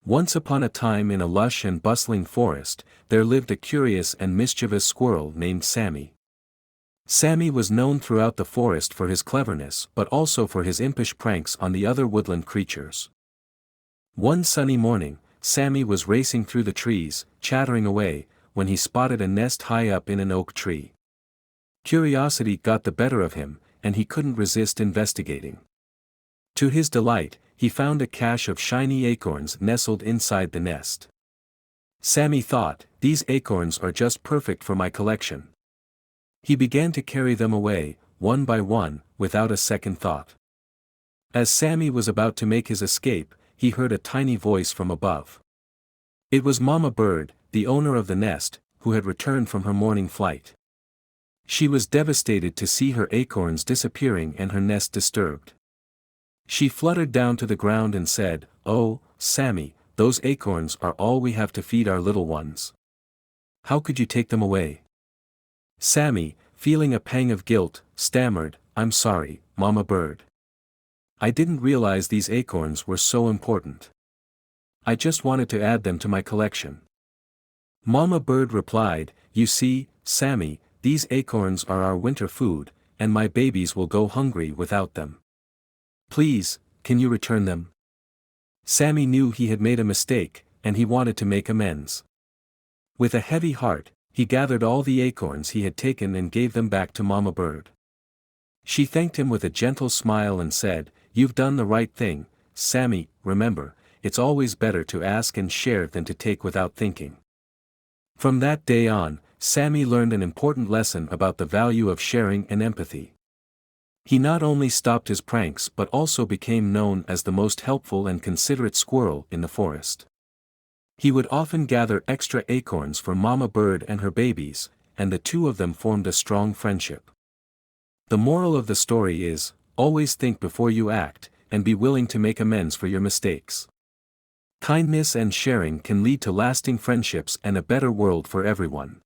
Once upon a time in a lush and bustling forest, there lived a curious and mischievous squirrel named Sammy. Sammy was known throughout the forest for his cleverness but also for his impish pranks on the other woodland creatures. One sunny morning, Sammy was racing through the trees, chattering away, when he spotted a nest high up in an oak tree. Curiosity got the better of him, and he couldn't resist investigating. To his delight, he found a cache of shiny acorns nestled inside the nest. Sammy thought, "These acorns are just perfect for my collection." He began to carry them away, one by one, without a second thought. As Sammy was about to make his escape, he heard a tiny voice from above. It was Mama Bird, the owner of the nest, who had returned from her morning flight. She was devastated to see her acorns disappearing and her nest disturbed. She fluttered down to the ground and said, "Oh, Sammy, those acorns are all we have to feed our little ones. How could you take them away?" Sammy, feeling a pang of guilt, stammered, "I'm sorry, Mama Bird. I didn't realize these acorns were so important. I just wanted to add them to my collection." Mama Bird replied, "You see, Sammy, these acorns are our winter food, and my babies will go hungry without them. Please, can you return them?" Sammy knew he had made a mistake, and he wanted to make amends. With a heavy heart, he gathered all the acorns he had taken and gave them back to Mama Bird. She thanked him with a gentle smile and said, "You've done the right thing, Sammy. Remember, it's always better to ask and share than to take without thinking." From that day on, Sammy learned an important lesson about the value of sharing and empathy. He not only stopped his pranks but also became known as the most helpful and considerate squirrel in the forest. He would often gather extra acorns for Mama Bird and her babies, and the two of them formed a strong friendship. The moral of the story is, always think before you act, and be willing to make amends for your mistakes. Kindness and sharing can lead to lasting friendships and a better world for everyone.